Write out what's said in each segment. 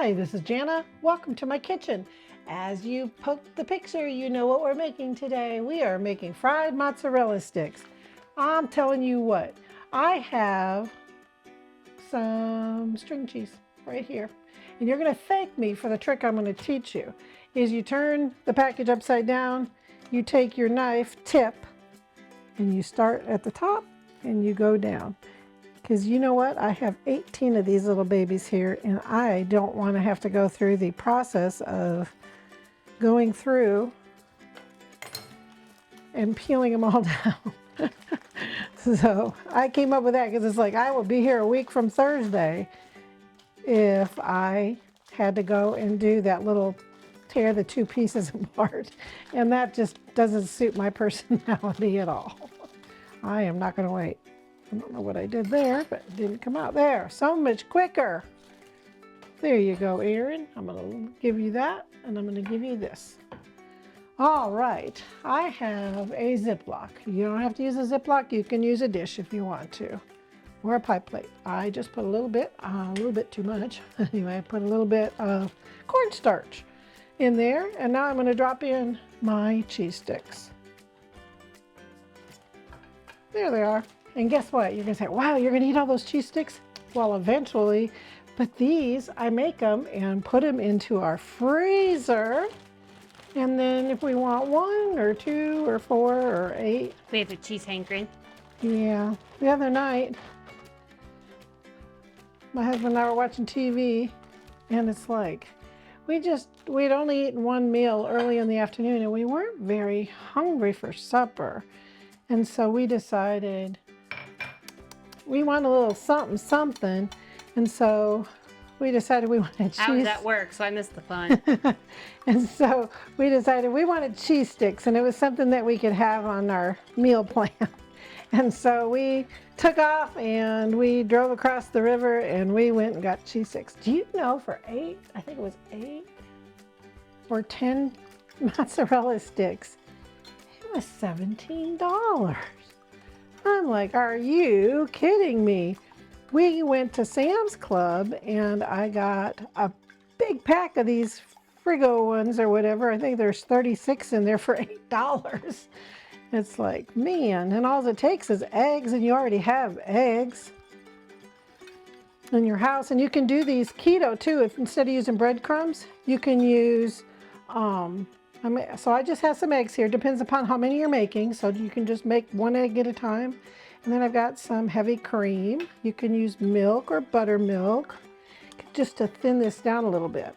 Hi, this is Jana. Welcome to my kitchen. As you poked the picture, you know what we're making today. We are making fried mozzarella sticks. I'm telling you what, I have some string cheese right here. And you're going to thank me for the trick I'm going to teach you. Is you turn the package upside down, you take your knife tip, and you start at the top and you go down. Because you know what? I have 18 of these little babies here, and I don't want to have to go through the process of going through and peeling them all down. So I came up with that because it's like I will be here a week from Thursday if I had to go and do that little tear the two pieces apart. And that just doesn't suit my personality at all. I am not going to wait. I don't know what I did there, but it didn't come out there. So much quicker. There you go, Erin. I'm going to give you that, and I'm going to give you this. All right, I have a Ziploc. You don't have to use a Ziploc. You can use a dish if you want to, or a pie plate. I just put a little bit too much. Anyway, I put a little bit of cornstarch in there, and now I'm going to drop in my cheese sticks. There they are. And guess what? You're going to say, wow, you're going to eat all those cheese sticks? Well, eventually, but these, I make them and put them into our freezer. And then if we want 1 or 2 or 4 or 8. We have a cheese hankering. Yeah. The other night, my husband and I were watching TV, and it's like, we'd only eaten one meal early in the afternoon, and we weren't very hungry for supper. And so we decided we want a little something, and so we decided we wanted cheese. How does that work? So I missed the fun. And so we decided we wanted cheese sticks, and it was something that we could have on our meal plan. And so we took off and we drove across the river and we went and got cheese sticks. Do you know for 8, I think it was 8 or 10 mozzarella sticks, it was $17. I'm like, are you kidding me? We went to Sam's Club and I got a big pack of these Frigo ones or whatever. I think there's 36 in there for $8. It's like, man, and all it takes is eggs, and you already have eggs in your house. And you can do these keto too. If instead of using breadcrumbs, you can use, so I just have some eggs here. Depends upon how many you're making. So you can just make 1 egg at a time. And then I've got some heavy cream. You can use milk or buttermilk just to thin this down a little bit.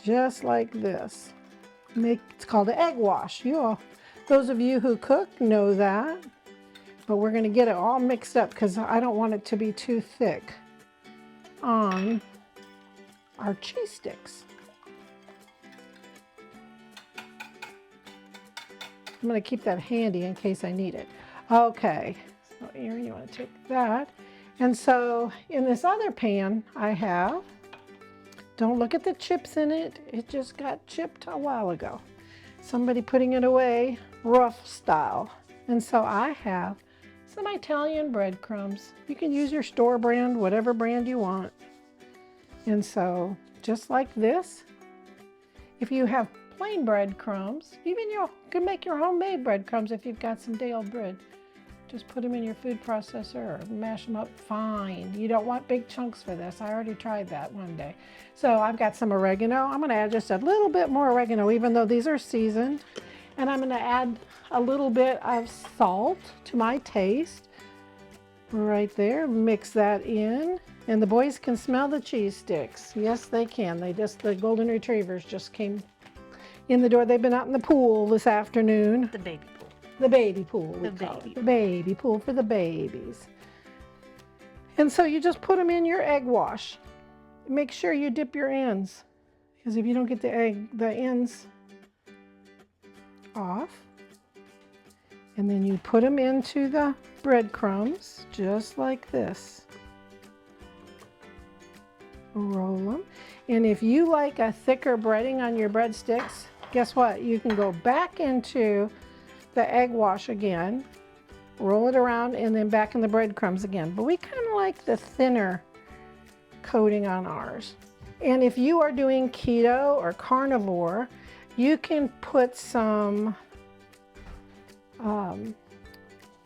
Just like this. It's called an egg wash. Those of you who cook know that. But we're going to get it all mixed up because I don't want it to be too thick on our cheese sticks. I'm going to keep that handy in case I need it. Okay, so Erin, you want to take that. And so in this other pan I have, don't look at the chips in it. It just got chipped a while ago. Somebody putting it away rough style. And so I have some Italian breadcrumbs. You can use your store brand, whatever brand you want. And so just like this, if you have plain breadcrumbs, even you can make your homemade breadcrumbs if you've got some day-old bread. Just put them in your food processor or mash them up fine. You don't want big chunks for this. I already tried that one day. So I've got some oregano. I'm going to add just a little bit more oregano, even though these are seasoned. And I'm going to add a little bit of salt to my taste. Right there. Mix that in. And the boys can smell the cheese sticks. Yes, they can. The golden retrievers just came in the door. They've been out in the pool this afternoon. The baby pool. The baby pool, we call it. The baby pool for the babies. And so you just put them in your egg wash. Make sure you dip your ends, because if you don't get the ends off, and then you put them into the breadcrumbs, just like this. Roll them. And if you like a thicker breading on your breadsticks, guess what? You can go back into the egg wash again, roll it around, and then back in the breadcrumbs again. But we kind of like the thinner coating on ours. And if you are doing keto or carnivore, you can put some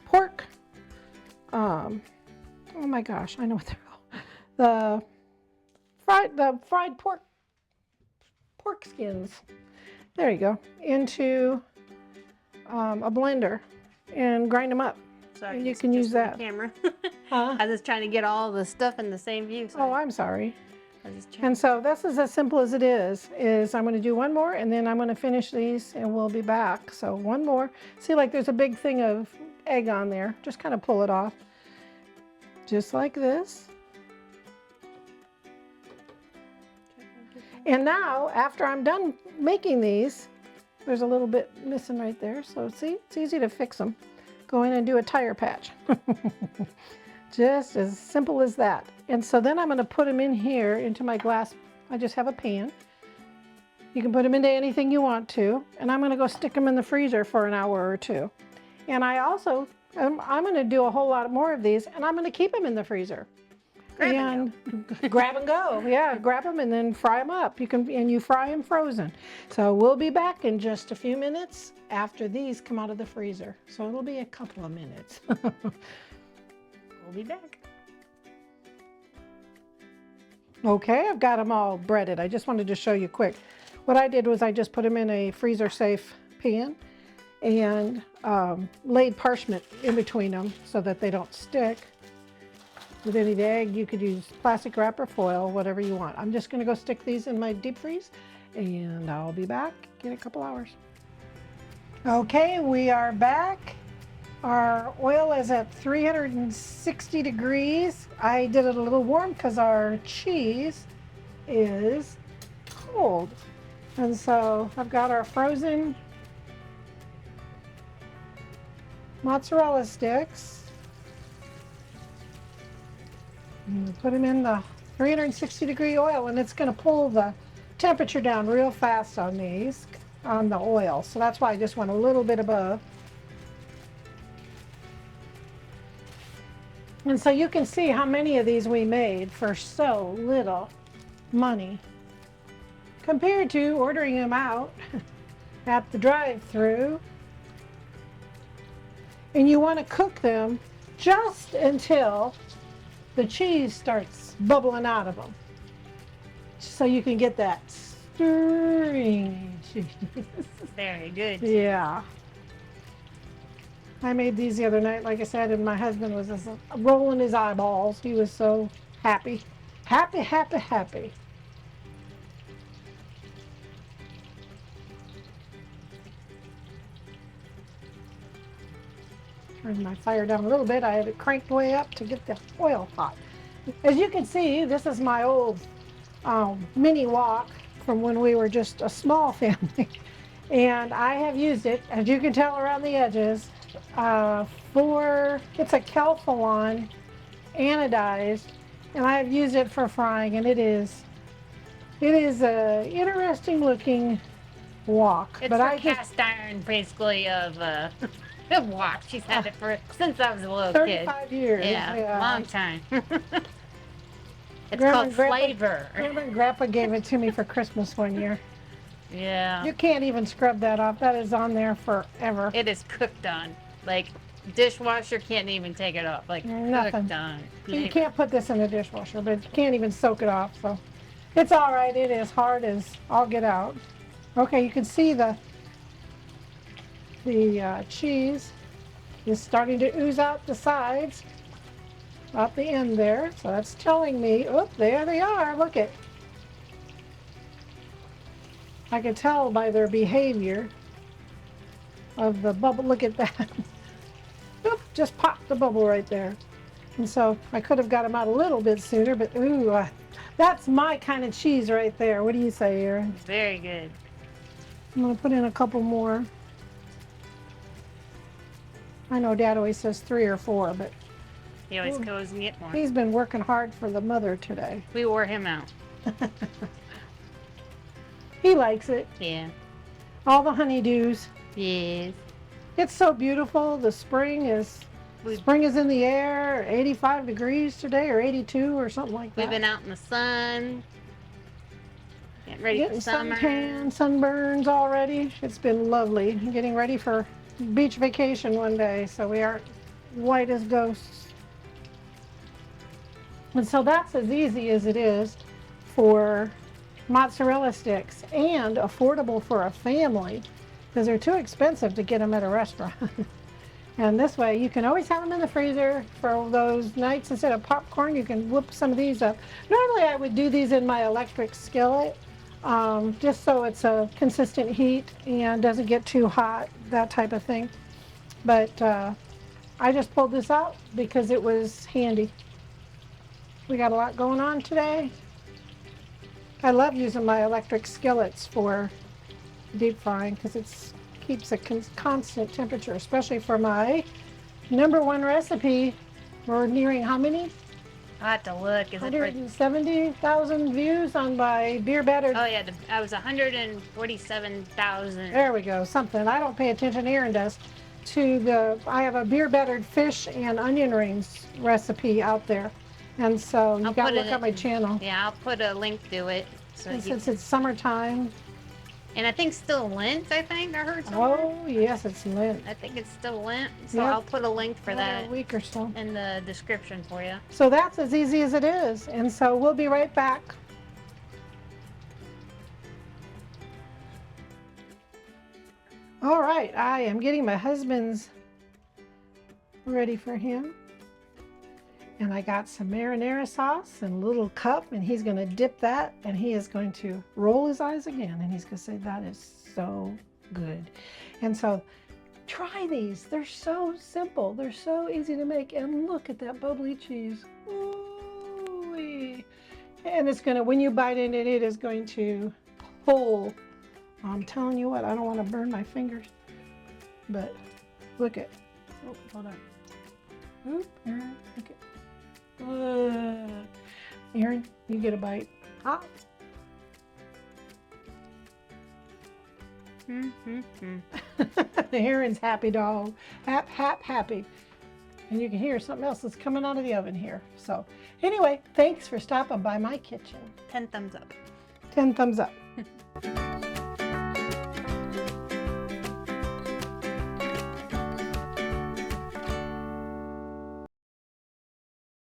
pork, oh my gosh, I know what they're called. The fried pork skins. There you go. Into a blender and grind them up. Sorry, and you can use that. Camera. Huh? I was just trying to get all the stuff in the same view. Oh, I'm sorry. I was just And so this is as simple as it is I'm going to do one more and then I'm going to finish these and we'll be back. So one more. See, like there's a big thing of egg on there. Just kind of pull it off. Just like this. And now, after I'm done making these, there's a little bit missing right there. So see, it's easy to fix them. Go in and do a tire patch. Just as simple as that. And so then I'm going to put them in here into my glass. I just have a pan. You can put them into anything you want to. And I'm going to go stick them in the freezer for an hour or two. And I also, I'm going to do a whole lot more of these, and I'm going to keep them in the freezer. Grab and go. Grab and go. Yeah, grab them and then fry them up. You fry them frozen. So we'll be back in just a few minutes after these come out of the freezer. So it'll be a couple of minutes. We'll be back. Okay, I've got them all breaded. I just wanted to show you quick. What I did was I just put them in a freezer safe pan and laid parchment in between them so that they don't stick. With any egg, you could use plastic wrap or foil, whatever you want. I'm just going to go stick these in my deep freeze, and I'll be back in a couple hours. Okay, we are back. Our oil is at 360 degrees. I did it a little warm because our cheese is cold. And so I've got our frozen mozzarella sticks. And put them in the 360 degree oil, and it's going to pull the temperature down real fast on these, on the oil. So that's why I just went a little bit above. And so you can see how many of these we made for so little money compared to ordering them out at the drive-thru. And you want to cook them just until the cheese starts bubbling out of them, so you can get that stringy cheese. Very good. Yeah. I made these the other night, like I said, and my husband was just rolling his eyeballs. He was so happy. Happy, happy, happy. Turn my fire down a little bit. I had it cranked way up to get the oil hot. As you can see, this is my old mini wok from when we were just a small family. And I have used it, as you can tell around the edges, it's a Kelphalon anodized, and I have used it for frying, and it is a interesting looking wok. It's for cast iron, basically, of wok. She's had it since I was a little 35 years. Yeah, long time. It's Grandma called Flavor. Grandma and Grandpa gave it to me for Christmas one year. Yeah. You can't even scrub that off. That is on there forever. It is cooked on. Like, dishwasher can't even take it off. Like, nothing. Cooked on. You can't put this in the dishwasher, but you can't even soak it off. So it's all right. It is hard as all get out. Okay, you can see the cheese is starting to ooze out the sides, out the end there. So that's telling me, oh, there they are. Look it. I can tell by their behavior of the bubble. Look at that. Oop, just popped the bubble right there. And so I could have got them out a little bit sooner, but ooh, that's my kind of cheese right there. What do you say, Erin? Very good. I'm going to put in a couple more. I know Dad always says 3 or 4, but He always goes and get more. he's been working hard for the mother today. We wore him out. He likes it. Yeah. All the honeydews. Yes. It's so beautiful. The spring is in the air. 85 degrees today, or 82 or something like that. We've been out in the sun. Getting ready Getting for summer. suntan, sunburns already. It's been lovely. Getting ready for beach vacation one day, so we aren't white as ghosts. And so that's as easy as it is for mozzarella sticks, and affordable for a family because they're too expensive to get them at a restaurant. And this way you can always have them in the freezer for those nights. Instead of popcorn, you can whip some of these up. Normally I would do these in my electric skillet, just so it's a consistent heat and doesn't get too hot, that type of thing. But I just pulled this out because it was handy. We got a lot going on today. I love using my electric skillets for deep frying because it keeps a constant temperature, especially for my #1 recipe. We're nearing how many? I have to look. Is it 170,000 views on my beer battered. Oh yeah, I was 147,000. There we go, something. I don't pay attention, Aaron does. I have a beer battered fish and onion rings recipe out there. And so you gotta look at my channel. Yeah, I'll put a link to it. And since it's summertime. And I think still Lent, I heard somewhere. Oh, yes, it's Lent. I think it's still Lent, so Yep. I'll put a link for that A week or so. in the description for you. So that's as easy as it is. And so we'll be right back. All right, I am getting my husband's ready for him. And I got some marinara sauce in a little cup, and he's going to dip that, and he is going to roll his eyes again, and he's going to say, that is so good. And so try these. They're so simple. They're so easy to make. And look at that bubbly cheese. Ooh-wee. And it's going to, when you bite in it, it is going to pull. I'm telling you what, I don't want to burn my fingers. But look at, oh, hold on. Oop, Aaron, look at. Aaron, you get a bite. Ah. Aaron's happy dog. Happy. And you can hear something else that's coming out of the oven here. So anyway, thanks for stopping by my kitchen. 10 thumbs up. 10 thumbs up.